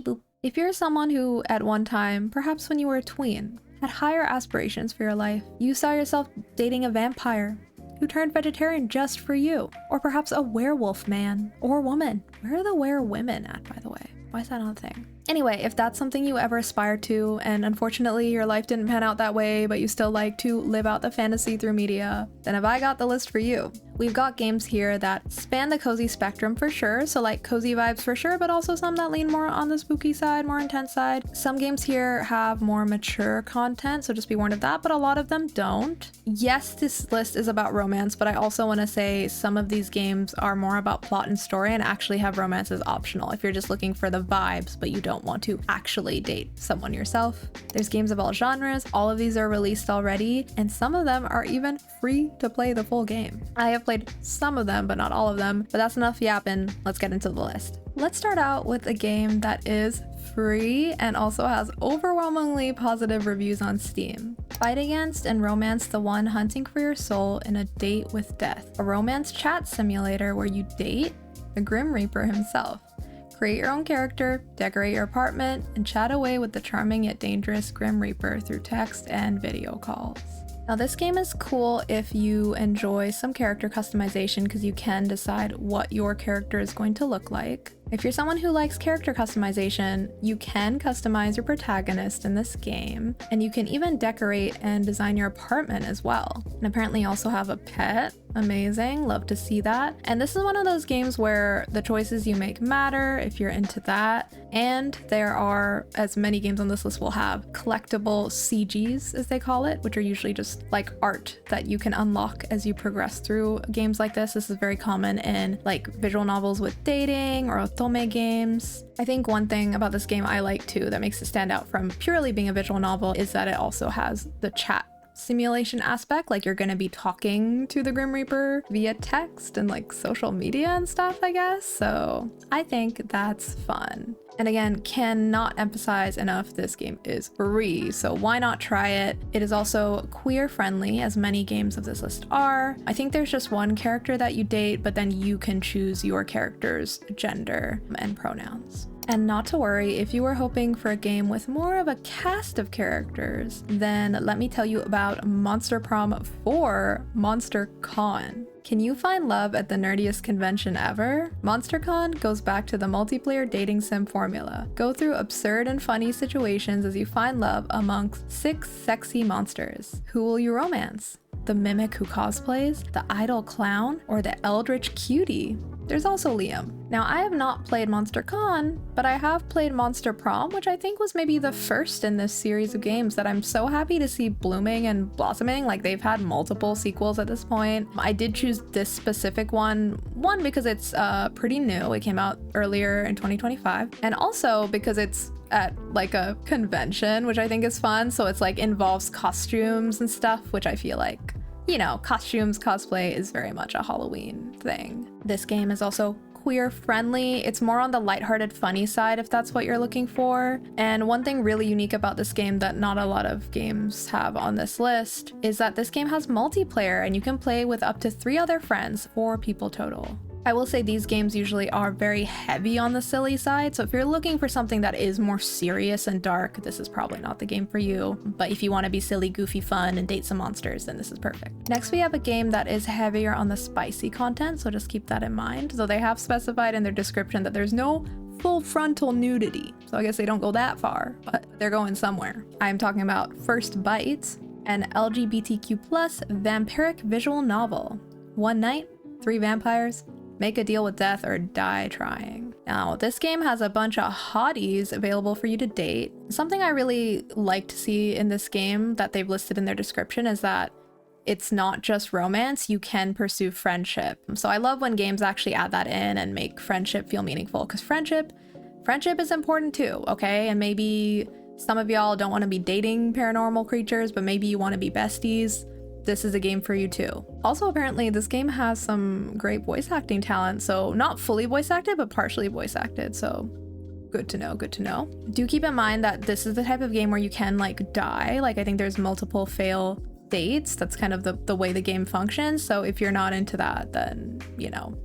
Beep boop. If you're someone who, at one time, perhaps when you were a tween, had higher aspirations for your life, you saw yourself dating a vampire who turned vegetarian just for you, or perhaps a werewolf man or woman. Where are the were-women at, by the way? Why is that not a thing? Anyway, if that's something you ever aspire to, and unfortunately your life didn't pan out that way, but you still like to live out the fantasy through media, then have I got the list for you. We've got games here that span the cozy spectrum for sure, so like cozy vibes for sure, but also some that lean more on the spooky side, more intense side. Some games here have more mature content, so just be warned of that, but a lot of them don't. Yes, this list is about romance, but I also want to say some of these games are more about plot and story and actually have romance as optional if you're just looking for the vibes, but you don't want to actually date someone yourself. There's games of all genres, all of these are released already, and some of them are even free to play the full game. I have played some of them, but not all of them, but that's enough yapping. Let's get into the list. Let's start out with a game that is free and also has overwhelmingly positive reviews on Steam. Fight Against and Romance the One Hunting for Your Soul in a Date with Death, a romance chat simulator where you date the Grim Reaper himself. Create your own character, decorate your apartment, and chat away with the charming yet dangerous Grim Reaper through text and video calls. Now this game is cool if you enjoy some character customization because you can decide what your character is going to look like. If you're someone who likes character customization, you can customize your protagonist in this game, and you can even decorate and design your apartment as well. And apparently you also have a pet. Amazing, love to see that. And this is one of those games where the choices you make matter if you're into that. And there are, as many games on this list will have, collectible CGs as they call it, which are usually just like art that you can unlock as you progress through games like this. This is very common in like visual novels with dating or otome games. I think one thing about this game I like too that makes it stand out from purely being a visual novel is that it also has the chat simulation aspect, like you're gonna be talking to the Grim Reaper via text and like social media and stuff, I guess. So I think that's fun. And again, cannot emphasize enough, this game is free, so why not try it? It is also queer friendly, as many games of this list are. I think there's just one character that you date, but then you can choose your character's gender and pronouns. And not to worry, if you were hoping for a game with more of a cast of characters, then let me tell you about Monster Prom for MonsterCon. Can you find love at the nerdiest convention ever? MonsterCon goes back to the multiplayer dating sim formula. Go through absurd and funny situations as you find love amongst 6 sexy monsters. Who will you romance? The mimic who cosplays, the idle clown, or the eldritch cutie? There's also Liam. Now, I have not played MonsterCon, but I have played Monster Prom, which I think was maybe the first in this series of games that I'm so happy to see blooming and blossoming. Like, they've had multiple sequels at this point. I did choose this specific one because it's pretty new. It came out earlier in 2025, and also because it's at like a convention, which I think is fun. So it's like involves costumes and stuff, which I feel like, you know, costumes, cosplay is very much a Halloween thing. This game is also queer friendly. It's more on the lighthearted, funny side if that's what you're looking for. And one thing really unique about this game that not a lot of games have on this list is that this game has multiplayer and you can play with up to 3 other friends, 4 people total. I will say these games usually are very heavy on the silly side, so if you're looking for something that is more serious and dark, this is probably not the game for you. But if you want to be silly, goofy, fun, and date some monsters, then this is perfect. Next, we have a game that is heavier on the spicy content, so just keep that in mind. Though they have specified in their description that there's no full frontal nudity, so I guess they don't go that far, but they're going somewhere. I'm talking about First Bite, an LGBTQ+ vampiric visual novel. One night, 3 vampires, make a deal with death or die trying. Now, this game has a bunch of hotties available for you to date. Something I really like to see in this game that they've listed in their description is that it's not just romance, you can pursue friendship. So I love when games actually add that in and make friendship feel meaningful, because friendship is important too, okay? And maybe some of y'all don't want to be dating paranormal creatures, but maybe you want to be besties. This is a game for you too. Also, apparently this game has some great voice acting talent, so not fully voice acted, but partially voice acted, so good to know, good to know. Do keep in mind that this is the type of game where you can like die. Like, I think there's multiple fail dates. That's kind of the way the game functions, so if you're not into that, then, you know,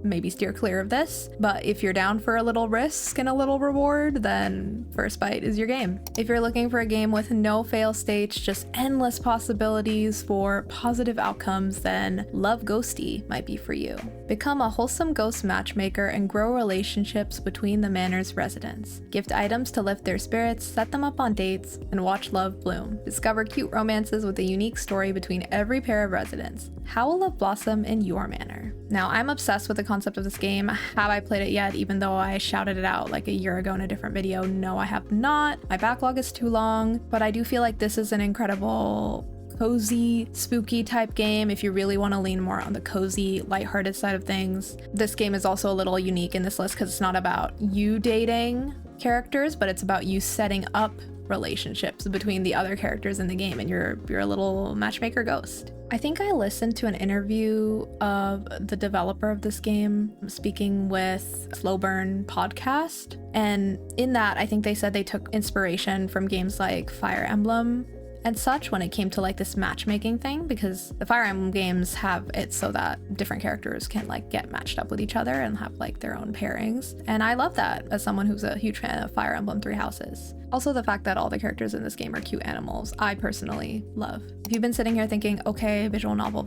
maybe steer clear of this. But if you're down for a little risk and a little reward, then First Bite is your game. If you're looking for a game with no fail states, just endless possibilities for positive outcomes, then Love Ghostie might be for you. Become a wholesome ghost matchmaker and grow relationships between the manor's residents. Gift items to lift their spirits, set them up on dates, and watch love bloom. Discover cute romances with a unique story between every pair of residents. How will love blossom in your manor? Now, I'm obsessed with the concept of this game. Have I played it yet, even though I shouted it out like a year ago in a different video? No, I have not. My backlog is too long, but I do feel like this is an incredible cozy, spooky type game if you really want to lean more on the cozy, lighthearted side of things. This game is also a little unique in this list because it's not about you dating characters, but it's about you setting up relationships between the other characters in the game, and you're a little matchmaker ghost. I think I listened to an interview of the developer of this game speaking with Slow Burn podcast, and in that I think they said they took inspiration from games like Fire Emblem and such when it came to like this matchmaking thing, because the Fire Emblem games have it so that different characters can like get matched up with each other and have like their own pairings. And I love that as someone who's a huge fan of Fire Emblem Three Houses. Also, the fact that all the characters in this game are cute animals, I personally love. If you've been sitting here thinking, okay, visual novel,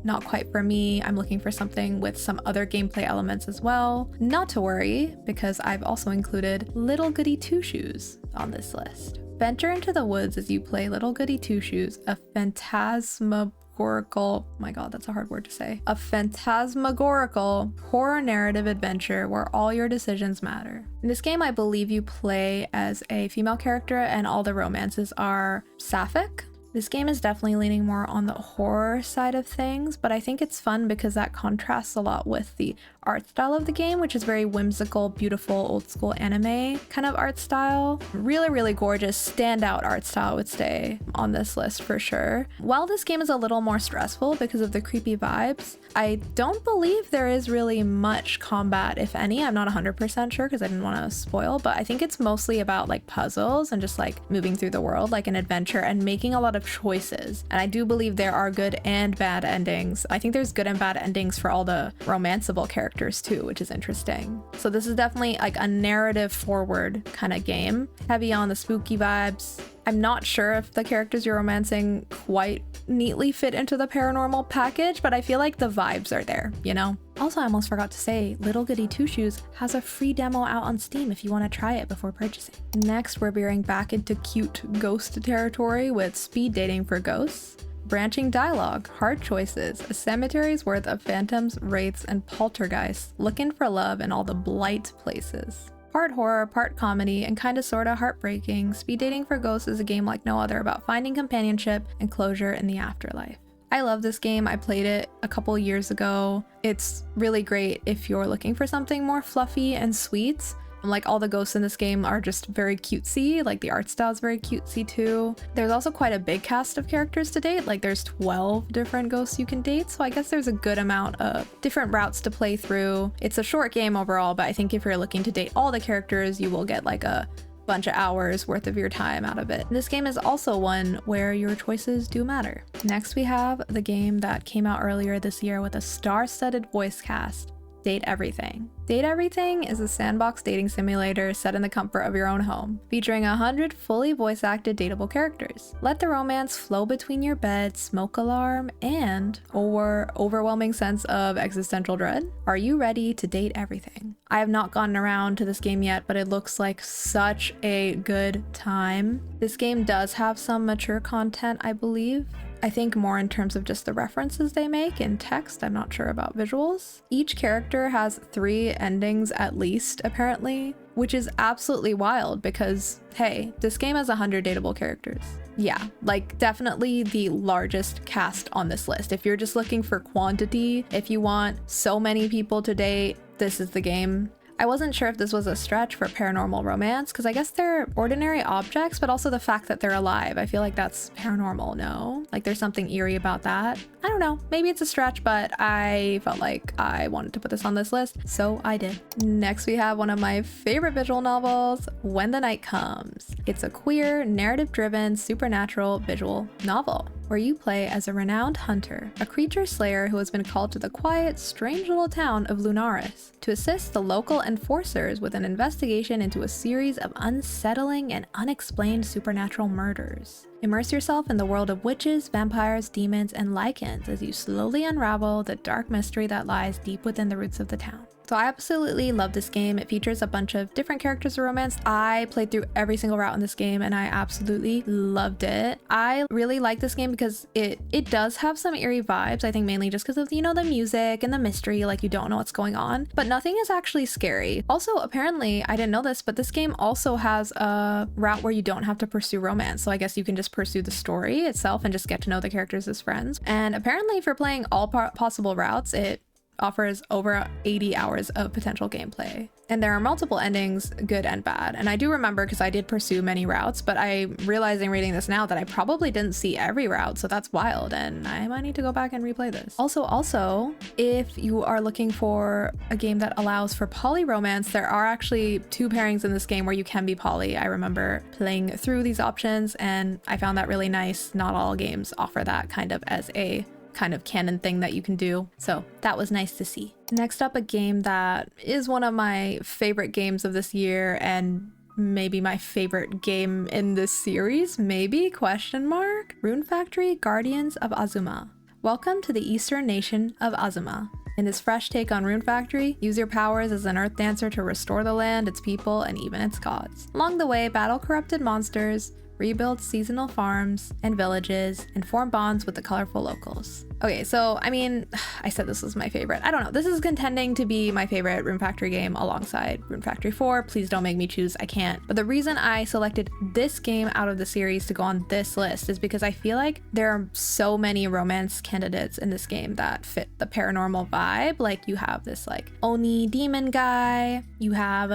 not quite for me, I'm looking for something with some other gameplay elements as well, not to worry, because I've also included Little Goody Two Shoes on this list. Venture into the woods as you play Little Goody Two Shoes, a phantasmagorical, my god, that's a hard word to say, a phantasmagorical horror narrative adventure where all your decisions matter. In this game, I believe you play as a female character and all the romances are sapphic. This game is definitely leaning more on the horror side of things, but I think it's fun because that contrasts a lot with the art style of the game, which is very whimsical, beautiful, old school anime kind of art style. Really, really gorgeous, standout art style, I would say, on this list for sure. While this game is a little more stressful because of the creepy vibes, I don't believe there is really much combat, if any. I'm not 100% sure because I didn't want to spoil, but I think it's mostly about like puzzles and just like moving through the world like an adventure and making a lot of choices. And I do believe there are good and bad endings. I think there's good and bad endings for all the romanceable characters too, which is interesting. So this is definitely like a narrative forward kind of game, heavy on the spooky vibes. I'm not sure if the characters you're romancing quite neatly fit into the paranormal package, but I feel like the vibes are there, you know? Also, I almost forgot to say, Little Goody Two Shoes has a free demo out on Steam if you want to try it before purchasing. Next, we're veering back into cute ghost territory with speed dating for ghosts. Branching dialogue, hard choices, a cemetery's worth of phantoms, wraiths, and poltergeists looking for love in all the blight places. Part horror, part comedy, and kinda sorta heartbreaking, Speed Dating for Ghosts is a game like no other about finding companionship and closure in the afterlife. I love this game. I played it a couple years ago. It's really great if you're looking for something more fluffy and sweet. Like all the ghosts in this game are just very cutesy, like the art style is very cutesy too. There's also quite a big cast of characters to date, like there's 12 different ghosts you can date, so I guess there's a good amount of different routes to play through. It's a short game overall, but I think if you're looking to date all the characters, you will get like a bunch of hours worth of your time out of it. This game is also one where your choices do matter. Next we have the game that came out earlier this year with a star-studded voice cast, Date Everything. Date Everything is a sandbox dating simulator set in the comfort of your own home, featuring 100 fully voice-acted dateable characters. Let the romance flow between your bed, smoke alarm, and overwhelming sense of existential dread. Are you ready to date everything? I have not gotten around to this game yet, but it looks like such a good time. This game does have some mature content, I believe. I think more in terms of just the references they make in text. I'm not sure about visuals. Each character has 3 endings at least, apparently, which is absolutely wild because, hey, this game has 100 dateable characters. Yeah, like definitely the largest cast on this list. If you're just looking for quantity, if you want so many people to date, this is the game. I wasn't sure if this was a stretch for paranormal romance because I guess they're ordinary objects, but also the fact that they're alive. I feel like that's paranormal, no? Like there's something eerie about that. I don't know, maybe it's a stretch, but I felt like I wanted to put this on this list, so I did. Next we have one of my favorite visual novels, When the Night Comes. It's a queer, narrative-driven, supernatural visual novel. where you play as a renowned hunter, a creature slayer who has been called to the quiet, strange little town of Lunaris to assist the local enforcers with an investigation into a series of unsettling and unexplained supernatural murders. Immerse yourself in the world of witches, vampires, demons, and lycans as you slowly unravel the dark mystery that lies deep within the roots of the town. So I absolutely love this game. It features a bunch of different characters of romance. I played through every single route in this game and I absolutely loved it. I really like this game because it does have some eerie vibes. I think mainly just because of, you know, the music and the mystery, like you don't know what's going on, but nothing is actually scary. Also, apparently, I didn't know this, but this game also has a route where you don't have to pursue romance. So I guess you can just pursue the story itself and just get to know the characters as friends. And apparently if you're playing all possible routes, it offers over 80 hours of potential gameplay. And there are multiple endings, good and bad. And I do remember, because I did pursue many routes, but I'm realizing reading this now that I probably didn't see every route, so that's wild, and I might need to go back and replay this. Also, if you are looking for a game that allows for poly romance, there are actually 2 pairings in this game where you can be poly. I remember playing through these options, and I found that really nice. Not all games offer that kind of as a kind of canon thing that you can do, so that was nice to see. Next up, a game that is one of my favorite games of this year and maybe my favorite game in this series, maybe, question mark? Rune Factory Guardians of Azuma. Welcome to the eastern nation of Azuma. In this fresh take on Rune Factory, use your powers as an earth dancer to restore the land, its people, and even its gods. Along the way, battle corrupted monsters, rebuild seasonal farms and villages, and form bonds with the colorful locals. Okay, so I mean, I said this was my favorite. I don't know. This is contending to be my favorite Rune Factory game alongside Rune Factory 4. Please don't make me choose. I can't. But the reason I selected this game out of the series to go on this list is because I feel like there are so many romance candidates in this game that fit the paranormal vibe. Like you have this like Oni demon guy, you have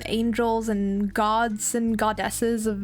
angels and gods and goddesses of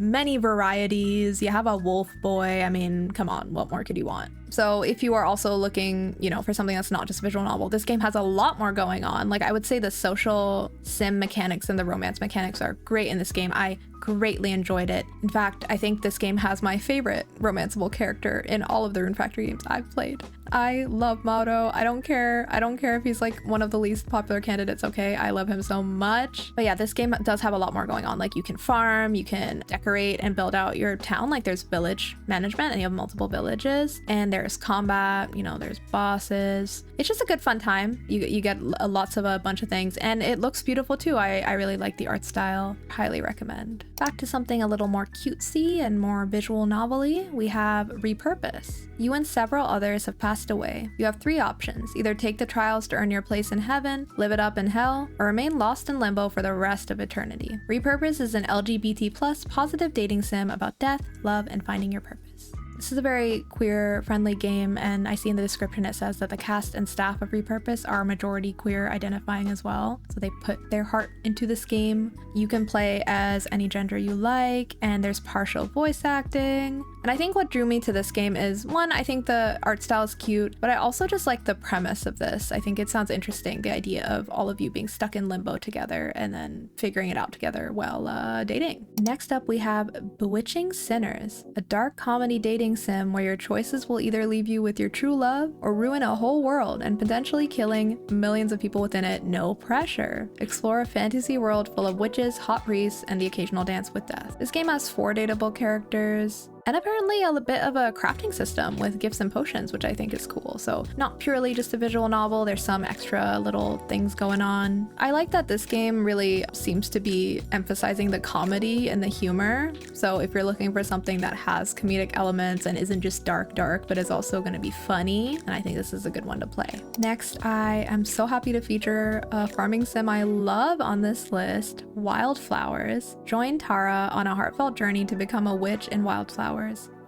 many varieties, you have a wolf boy. I mean, come on, what more could you want? So if you are also looking, you know, for something that's not just a visual novel, this game has a lot more going on. Like I would say the social sim mechanics and the romance mechanics are great in this game. I greatly enjoyed it. In fact, I think this game has my favorite romanceable character in all of the Rune Factory games I've played. I love Mauro. I don't care if he's like one of the least popular candidates, okay? I love him so much. But yeah, this game does have a lot more going on. Like you can farm, you can decorate and build out your town. Like there's village management and you have multiple villages, and there's combat, you know, there's bosses. It's just a good fun time. You get lots of a bunch of things, and it looks beautiful too. I really like the art style. Highly recommend. Back to something a little more cutesy and more visual novel-y, we have Repurpose. You and several others have passed away. You have 3 options: either take the trials to earn your place in heaven, live it up in hell, or remain lost in limbo for the rest of eternity. Repurpose is an LGBT+ positive dating sim about death, love, and finding your purpose. This is a very queer-friendly game, and I see in the description it says that the cast and staff of Repurpose are majority queer identifying as well, so they put their heart into this game. You can play as any gender you like, and there's partial voice acting. And I think what drew me to this game is, one, I think the art style is cute, but I also just like the premise of this. I think it sounds interesting, the idea of all of you being stuck in limbo together and then figuring it out together while dating. Next up, we have Bewitching Sinners, a dark comedy dating sim where your choices will either leave you with your true love or ruin a whole world and potentially killing millions of people within it. No pressure. Explore a fantasy world full of witches, hot priests, and the occasional dance with death. This game has 4 dateable characters, and apparently a bit of a crafting system with gifts and potions, which I think is cool. So not purely just a visual novel, there's some extra little things going on. I like that this game really seems to be emphasizing the comedy and the humor. So if you're looking for something that has comedic elements and isn't just dark, but is also going to be funny, and I think this is a good one to play. Next, I am so happy to feature a farming sim I love on this list, Wildflowers. Join Tara on a heartfelt journey to become a witch in Wildflowers.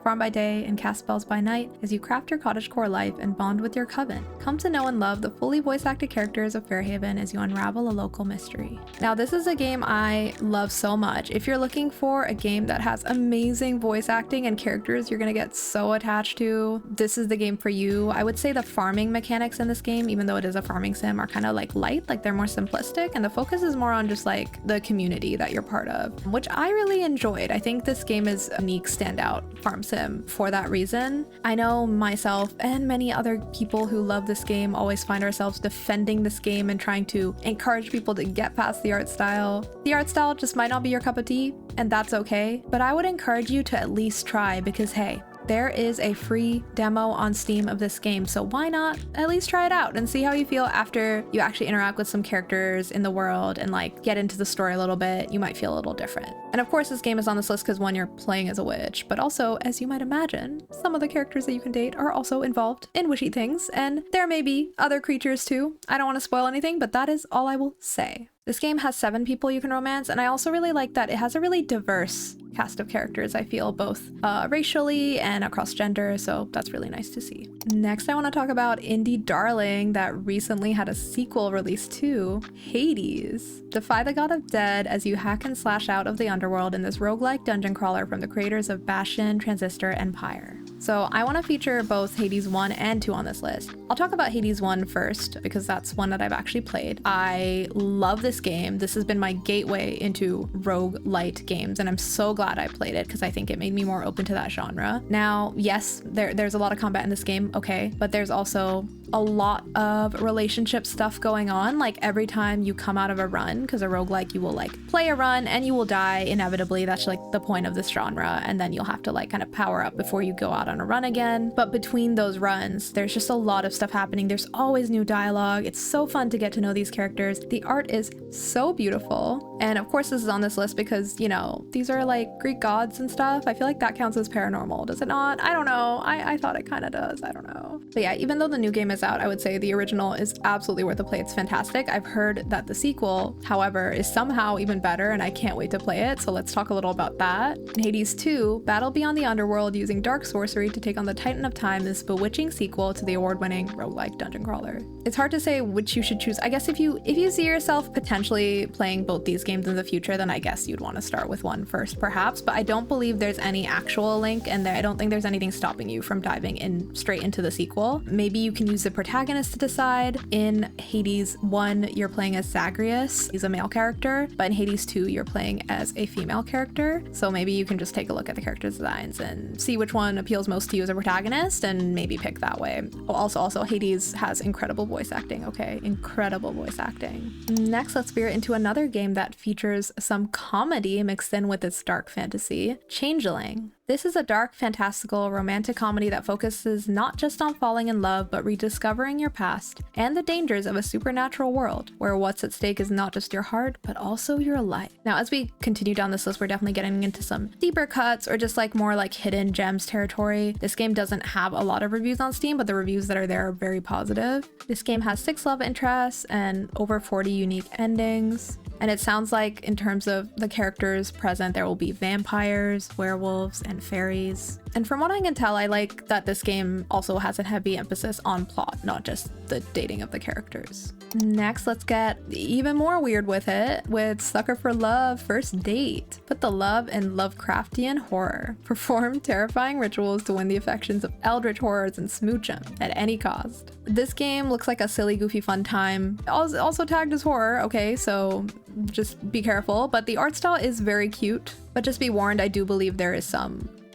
Farm by day and cast spells by night as you craft your cottagecore life and bond with your coven. Come to know and love the fully voice-acted characters of Fairhaven as you unravel a local mystery. Now, this is a game I love so much. If you're looking for a game that has amazing voice acting and characters you're gonna get so attached to, this is the game for you. I would say the farming mechanics in this game, even though it is a farming sim, are kind of like light, like they're more simplistic, and the focus is more on just like the community that you're part of, which I really enjoyed. I think this game is a unique standout farm sim chose him for that reason. I know myself and many other people who love this game always find ourselves defending this game and trying to encourage people to get past the art style. The art style just might not be your cup of tea, and that's okay, but I would encourage you to at least try, because hey, there is a free demo on Steam of this game, so why not at least try it out and see how you feel after you actually interact with some characters in the world and like get into the story a little bit. You might feel a little different. And of course this game is on this list because one, you're playing as a witch, but also, as you might imagine, some of the characters that you can date are also involved in witchy things, and there may be other creatures too. I don't want to spoil anything, but that is all I will say. This game has 7 people you can romance, and I also really like that it has a really diverse cast of characters, I feel, both racially and across gender, so that's really nice to see. Next, I want to talk about indie darling that recently had a sequel released too, Hades. Defy the god of dead as you hack and slash out of the underworld in this roguelike dungeon crawler from the creators of Bastion, Transistor, and Pyre. So I want to feature both Hades 1 and 2 on this list. I'll talk about Hades 1 first because that's one that I've actually played. I love this game. This has been my gateway into roguelite games, and I'm so glad I played it because I think it made me more open to that genre. Now, yes, there's a lot of combat in this game, okay, but there's also a lot of relationship stuff going on. Like every time you come out of a run, because a roguelike, you will like play a run and you will die inevitably. That's like the point of this genre, and then you'll have to like kind of power up before you go out on a run again. But between those runs, there's just a lot of stuff happening. There's always new dialogue. It's so fun to get to know these characters. The art is so beautiful. And of course this is on this list because, you know, these are like Greek gods and stuff. I feel like that counts as paranormal, does it not? I don't know. I thought it kind of does. I don't know. But yeah, even though the new game is out, I would say the original is absolutely worth a play. It's fantastic. I've heard that the sequel, however, is somehow even better, and I can't wait to play it. So let's talk a little about that. In Hades 2, battle beyond the underworld using dark sorcery to take on the Titan of Time, this bewitching sequel to the award-winning roguelike dungeon crawler. It's hard to say which you should choose. I guess if you see yourself potentially playing both these games in the future, then I guess you'd want to start with one first, perhaps. But I don't believe there's any actual link, and I don't think there's anything stopping you from diving in straight into the sequel. Maybe you can use the protagonist to decide. In Hades 1, you're playing as Zagreus. He's a male character, but in Hades 2, you're playing as a female character. So maybe you can just take a look at the character designs and see which one appeals most to you as a protagonist and maybe pick that way. Oh, also Hades has incredible voice acting, okay? Incredible voice acting. Next, let's veer into another game that features some comedy mixed in with its dark fantasy, Changeling. This is a dark, fantastical, romantic comedy that focuses not just on falling in love, but rediscovering your past and the dangers of a supernatural world, where what's at stake is not just your heart, but also your life. Now, as we continue down this list, we're definitely getting into some deeper cuts or just like more like hidden gems territory. This game doesn't have a lot of reviews on Steam, but the reviews that are there are very positive. This game has 6 love interests and over 40 unique endings. And it sounds like in terms of the characters present, there will be vampires, werewolves, and fairies. And from what I can tell, I like that this game also has a heavy emphasis on plot, not just the dating of the characters. Next, let's get even more weird with it, with Sucker for Love First Date. Put the love in Lovecraftian horror. Perform terrifying rituals to win the affections of eldritch horrors and smooch them at any cost. This game looks like a silly, goofy, fun time. Also tagged as horror, okay, so just be careful. But the art style is very cute. But just be warned, I do believe there is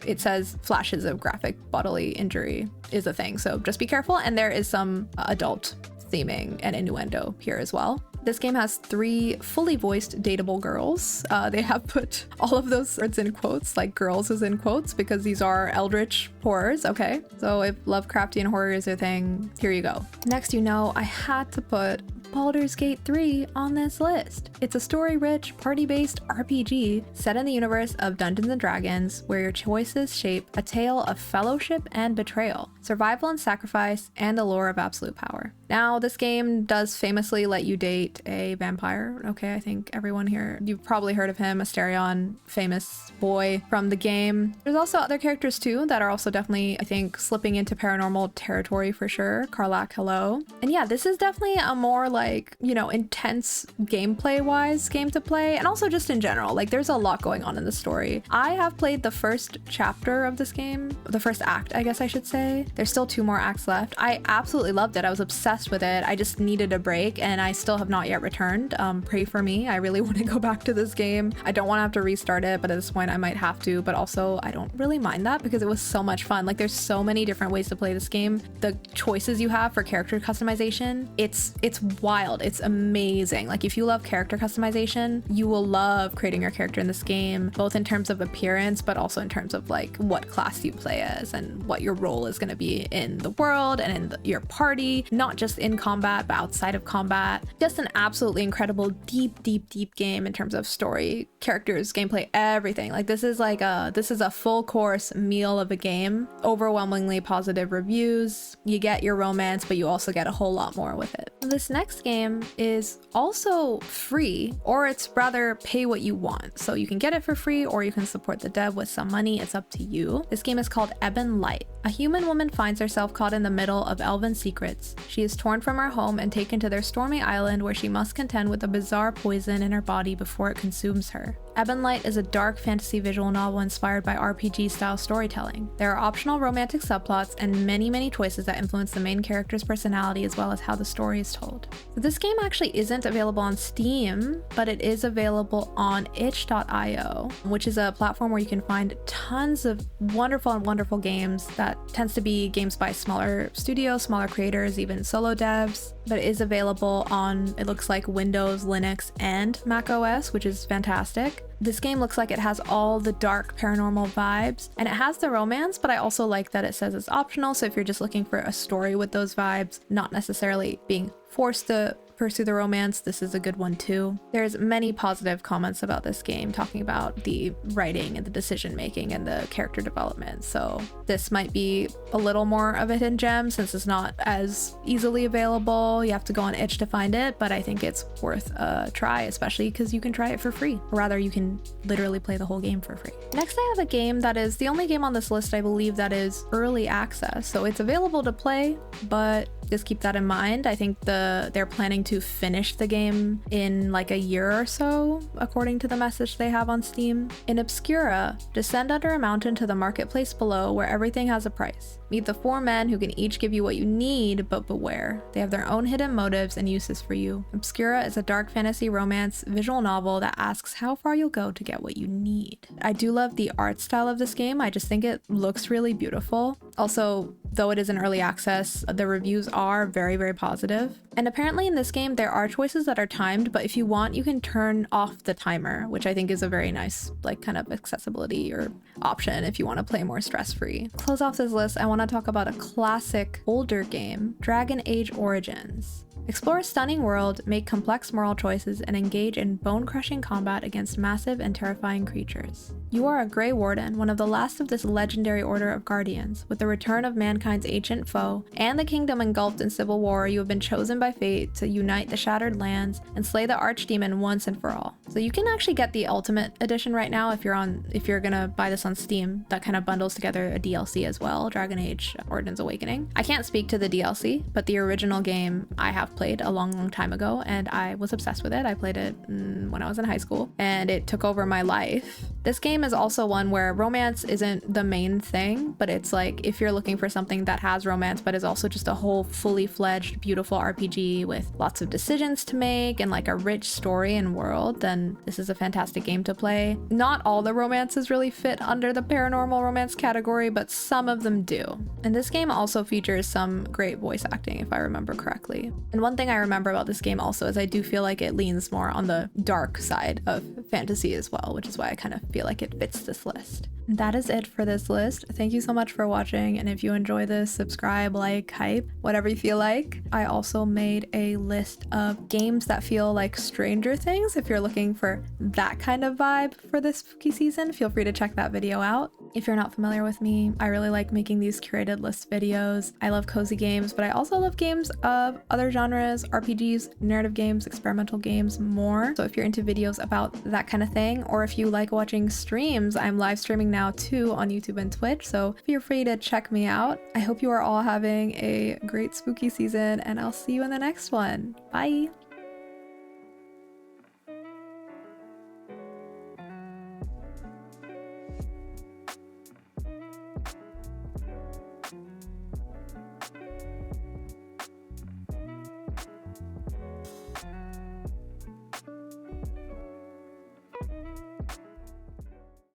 it says flashes of graphic bodily injury is a thing, so just be careful. And there is some adult theming and innuendo here as well. This game has 3 fully voiced dateable girls. They have put all of those words in quotes, like girls is in quotes, because these are eldritch horrors, okay? So if Lovecraftian horror is your thing, here you go. Next, I had to put Baldur's Gate 3 on this list. It's a story-rich, party-based RPG set in the universe of Dungeons & Dragons, where your choices shape a tale of fellowship and betrayal, survival and sacrifice, and the lure of absolute power. Now, this game does famously let you date a vampire. Okay, I think everyone here, you've probably heard of him, Asterion, famous boy from the game. There's also other characters too that are also definitely, I think, slipping into paranormal territory for sure. Karlach, hello. And yeah, this is definitely a more like, intense gameplay-wise game to play, and also just in general, like there's a lot going on in the story. I have played the first chapter of this game, the first act, I guess I should say. There's still 2 more acts left. I absolutely loved it. I was obsessed obsessed with it. I just needed a break and I still have not yet returned. Pray for me. I really want to go back to this game. I don't want to have to restart it, but at this point I might have to, but also I don't really mind that because it was so much fun. Like there's so many different ways to play this game. The choices you have for character customization, it's wild. It's amazing. Like if you love character customization, you will love creating your character in this game, both in terms of appearance, but also in terms of like what class you play as and what your role is going to be in the world and in your party, not just in combat, but outside of combat. Just an absolutely incredible, deep game in terms of story, characters, gameplay, everything. Like this is a full course meal of a game. Overwhelmingly positive reviews. You get your romance, but you also get a whole lot more with it. This next game is also free, or it's rather pay what you want. So you can get it for free or you can support the dev with some money. It's up to you. This game is called Ebon Light. A human woman finds herself caught in the middle of elven secrets. She is torn from her home and taken to their stormy island where she must contend with a bizarre poison in her body before it consumes her. Ebon Light is a dark fantasy visual novel inspired by RPG-style storytelling. There are optional romantic subplots and many choices that influence the main character's personality as well as how the story is told. So this game actually isn't available on Steam, but it is available on itch.io, which is a platform where you can find tons of wonderful games that tends to be games by smaller studios, smaller creators, even solo devs. But it is available on, it looks like, Windows, Linux, and macOS, which is fantastic. This game looks like it has all the dark paranormal vibes, and it has the romance, but I also like that it says it's optional, so if you're just looking for a story with those vibes, not necessarily being forced to pursue the romance, this is a good one too. There's many positive comments about this game talking about the writing and the decision making and the character development, so this might be a little more of a hidden gem since it's not as easily available. You have to go on itch to find it, but I think it's worth a try, especially because you can try it for free, or rather you can literally play the whole game for free. Next I have a game that is the only game on this list I believe that is early access, so it's available to play, but just keep that in mind. I think they're planning to finish the game in like a year or so, according to the message they have on Steam. In OBSCURA, descend under a mountain to the marketplace below where everything has a price. Meet the 4 men who can each give you what you need, but beware. They have their own hidden motives and uses for you. OBSCURA is a dark fantasy romance visual novel that asks how far you'll go to get what you need. I do love the art style of this game. I just think it looks really beautiful. Also, though it is in early access, the reviews are very positive. And apparently in this game, there are choices that are timed, but if you want, you can turn off the timer, which I think is a very nice, like, kind of accessibility or option if you want to play more stress-free. To close off this list, I want to talk about a classic older game, Dragon Age Origins. Explore a stunning world, make complex moral choices, and engage in bone-crushing combat against massive and terrifying creatures. You are a Grey Warden, one of the last of this legendary order of guardians. With the return of mankind's ancient foe, and the kingdom engulfed in civil war, you have been chosen by fate to unite the shattered lands and slay the archdemon once and for all. So you can actually get the Ultimate Edition right now if you're gonna buy this on Steam. That kind of bundles together a DLC as well, Dragon Age Origins Awakening. I can't speak to the DLC, but the original game I have played a long time ago, and I was obsessed with it. I played it when I was in high school, and it took over my life. This game is also one where romance isn't the main thing, but it's like if you're looking for something that has romance but is also just a whole fully fledged beautiful RPG with lots of decisions to make and like a rich story and world, then this is a fantastic game to play. Not all the romances really fit under the paranormal romance category, but some of them do. And this game also features some great voice acting if I remember correctly. And one thing I remember about this game also is I do feel like it leans more on the dark side of fantasy as well, which is why I kind of feel like it fits this list. That is it for this list. Thank you so much for watching, and if you enjoy this, subscribe, like, hype, whatever you feel like. I also made a list of games that feel like Stranger Things. If you're looking for that kind of vibe for this spooky season, feel free to check that video out. If you're not familiar with me, I really like making these curated list videos. I love cozy games, but I also love games of other genres, RPGs, narrative games, experimental games, more. So if you're into videos about that kind of thing, or if you like watching streams, I'm live streaming now too on YouTube and Twitch, so feel free to check me out. I hope you are all having a great spooky season, and I'll see you in the next one. Bye!